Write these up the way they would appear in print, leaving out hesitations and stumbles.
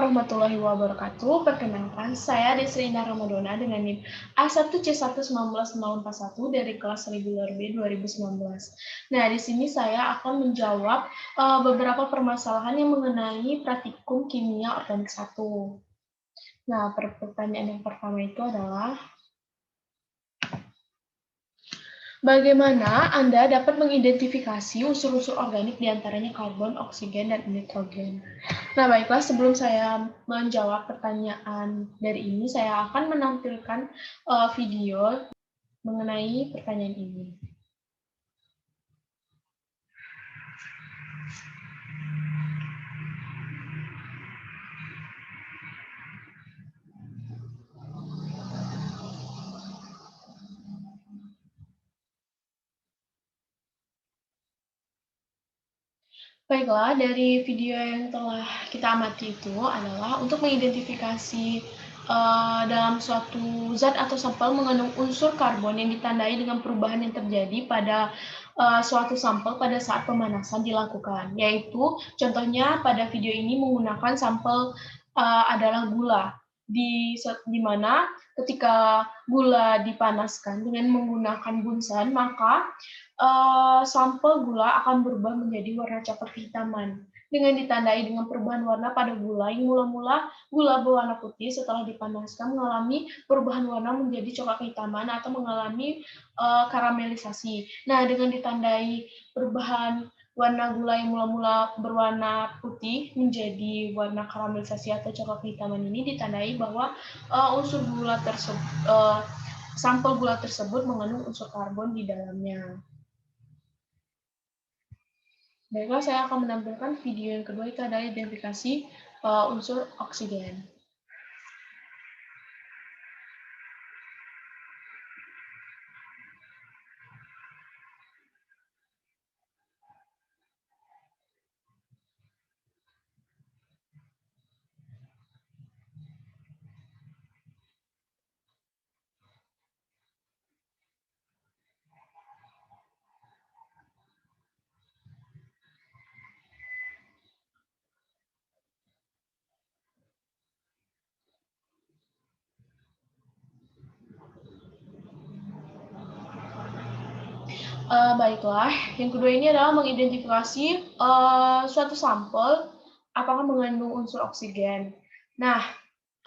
warahmatullahi wabarakatuh. Perkenalkan, saya Desri Indah Ramadona dengan NIM A1C1194041 dari kelas reguler B 2019. Nah, di sini saya akan menjawab beberapa permasalahan yang mengenai praktikum kimia organik 1. Nah, pertanyaan yang pertama itu adalah, bagaimana Anda dapat mengidentifikasi unsur-unsur organik diantaranya karbon, oksigen, dan nitrogen? Nah, baiklah, sebelum saya menjawab pertanyaan dari ini, saya akan menampilkan video mengenai pertanyaan ini. Baiklah, dari video yang telah kita amati itu adalah untuk mengidentifikasi dalam suatu zat atau sampel mengandung unsur karbon yang ditandai dengan perubahan yang terjadi pada suatu sampel pada saat pemanasan dilakukan, yaitu contohnya pada video ini menggunakan sampel adalah gula, di mana ketika gula dipanaskan dengan menggunakan bunsan, maka sampel gula akan berubah menjadi warna coklat kehitaman dengan ditandai dengan perubahan warna pada gula yang mula-mula gula berwarna putih setelah dipanaskan mengalami perubahan warna menjadi coklat kehitaman atau mengalami karamelisasi. Nah, dengan ditandai perubahan warna gula yang mula-mula berwarna putih menjadi warna karamelisasi atau coklat kehitaman ini ditandai bahwa unsur gula tersebut sampel gula tersebut mengandung unsur karbon di dalamnya. Baiklah, saya akan menampilkan video yang kedua, itu adalah identifikasi unsur oksigen. Baiklah, yang kedua ini adalah mengidentifikasi suatu sampel apakah mengandung unsur oksigen. Nah,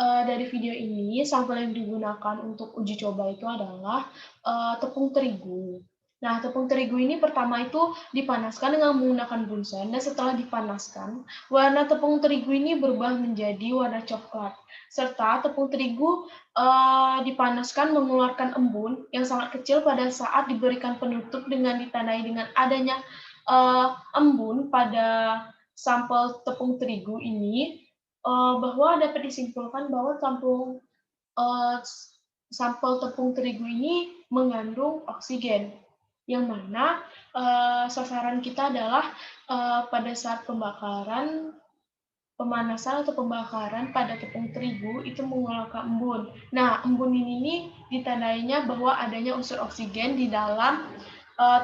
dari video ini, sampel yang digunakan untuk uji coba itu adalah tepung terigu. Nah, tepung terigu ini pertama itu dipanaskan dengan menggunakan bunsen, dan setelah dipanaskan, warna tepung terigu ini berubah menjadi warna coklat. Serta tepung terigu dipanaskan mengeluarkan embun yang sangat kecil pada saat diberikan penutup dengan ditandai dengan adanya embun pada sampel tepung terigu ini, bahwa dapat disimpulkan bahwa sampel tepung terigu ini mengandung oksigen, yang mana sasaran kita adalah pada saat pemanasan atau pembakaran pada tepung terigu itu mengeluarkan embun. Nah, embun ini ditandainya bahwa adanya unsur oksigen di dalam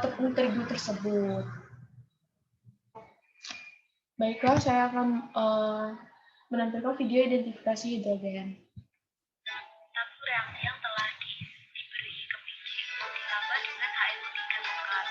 tepung terigu tersebut. Baiklah, saya akan menampilkan video identifikasi hidrogen. Satu reaksi yang telah diberi ke biji ditambah dengan HNO3 pekat.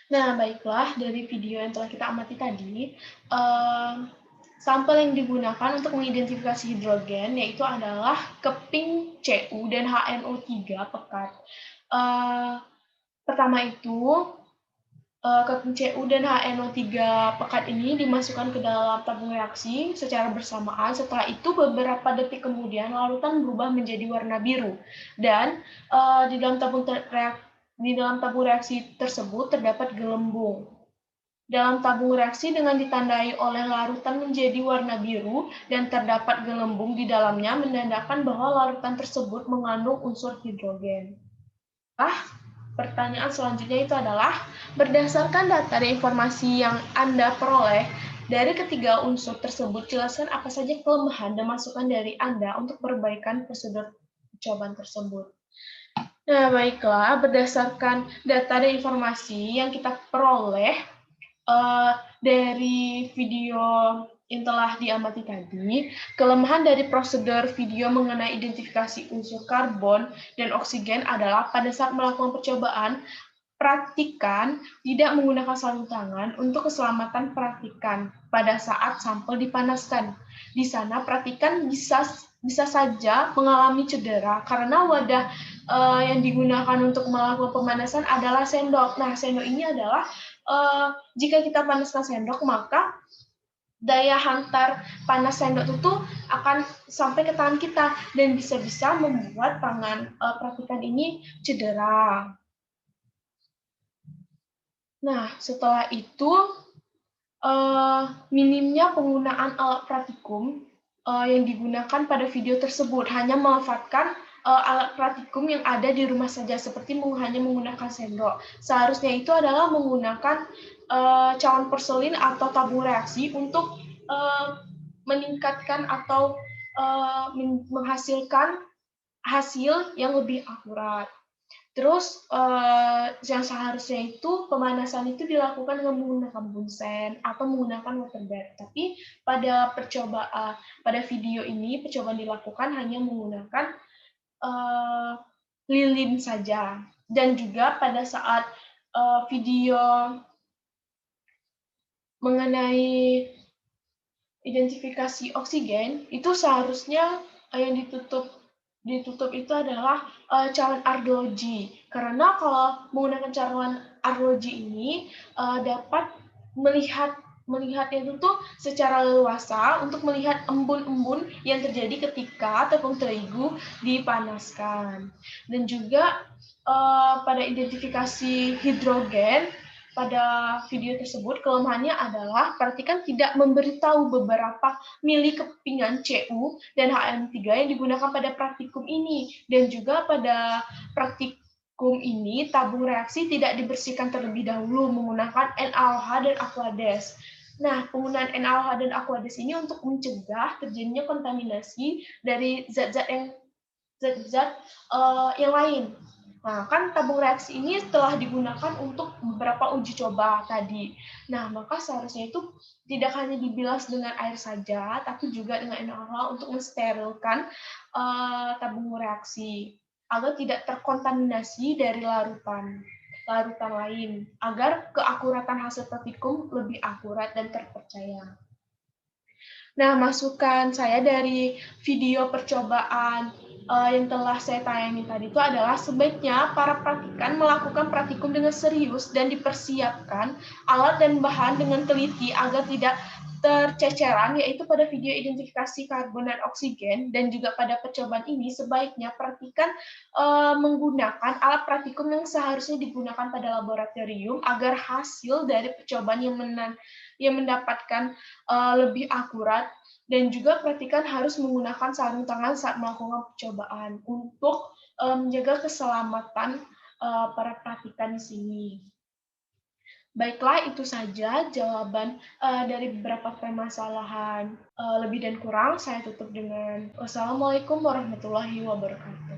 Nah, baiklah, dari video yang telah kita amati tadi, sampel yang digunakan untuk mengidentifikasi hidrogen yaitu adalah keping Cu dan HNO3 pekat. Pertama itu, keping Cu dan HNO3 pekat ini dimasukkan ke dalam tabung reaksi secara bersamaan. Setelah itu, beberapa detik kemudian, larutan berubah menjadi warna biru. Dan di dalam tabung reaksi tersebut terdapat gelembung. Dalam tabung reaksi dengan ditandai oleh larutan menjadi warna biru dan terdapat gelembung di dalamnya menandakan bahwa larutan tersebut mengandung unsur hidrogen. pertanyaan selanjutnya itu adalah, berdasarkan data dan informasi yang Anda peroleh dari ketiga unsur tersebut, jelaskan apa saja kelemahan dan masukan dari Anda untuk perbaikan prosedur percobaan tersebut. Nah, baiklah, berdasarkan data dan informasi yang kita peroleh dari video yang telah diamati tadi, kelemahan dari prosedur video mengenai identifikasi unsur karbon dan oksigen adalah pada saat melakukan percobaan, praktikan tidak menggunakan sarung tangan untuk keselamatan praktikan pada saat sampel dipanaskan. Di sana praktikan bisa saja mengalami cedera karena wadah yang digunakan untuk melakukan pemanasan adalah sendok. Nah, sendok ini adalah jika kita panaskan sendok, maka daya hantar panas sendok itu akan sampai ke tangan kita dan bisa-bisa membuat tangan praktikan ini cedera. Nah, setelah itu minimnya penggunaan alat praktikum yang digunakan pada video tersebut, hanya memanfaatkan alat praktikum yang ada di rumah saja, seperti hanya menggunakan sendok. Seharusnya itu adalah menggunakan cawan porselin atau tabung reaksi untuk meningkatkan atau menghasilkan hasil yang lebih akurat. Terus yang seharusnya itu pemanasan itu dilakukan dengan menggunakan bunsen atau menggunakan water bed. Tapi pada video ini percobaan dilakukan hanya menggunakan lilin saja. Dan juga pada saat video mengenai identifikasi oksigen itu seharusnya yang ditutup itu adalah cawan arloji, karena kalau menggunakan cawan arloji ini dapat melihatnya itu tuh secara leluasa untuk melihat embun-embun yang terjadi ketika tepung terigu dipanaskan. Dan juga pada identifikasi hidrogen pada video tersebut, kelemahannya adalah perhatikan tidak memberitahu beberapa mili kepingan Cu dan HM3 yang digunakan pada praktikum ini. Dan juga pada praktikum ini, tabung reaksi tidak dibersihkan terlebih dahulu menggunakan NaOH dan Aquades. Nah, penggunaan NaOH dan Aquades ini untuk mencegah terjadinya kontaminasi dari zat-zat yang lain. Nah, kan tabung reaksi ini telah digunakan untuk beberapa uji coba tadi. Nah, maka seharusnya itu tidak hanya dibilas dengan air saja, tapi juga dengan NaOH untuk mensterilkan tabung reaksi agar tidak terkontaminasi dari larutan lain, agar keakuratan hasil praktikum lebih akurat dan terpercaya. Nah, masukan saya dari video percobaan yang telah saya tayangi tadi itu adalah sebaiknya para praktikan melakukan praktikum dengan serius dan dipersiapkan alat dan bahan dengan teliti agar tidak terceceran, yaitu pada video identifikasi karbon dan oksigen, dan juga pada percobaan ini sebaiknya praktikan menggunakan alat praktikum yang seharusnya digunakan pada laboratorium agar hasil dari percobaan yang mendapatkan lebih akurat. Dan juga praktikan harus menggunakan sarung tangan saat melakukan percobaan untuk menjaga keselamatan para praktikan di sini. Baiklah, itu saja jawaban dari beberapa permasalahan. Lebih dan kurang saya tutup dengan wassalamualaikum warahmatullahi wabarakatuh.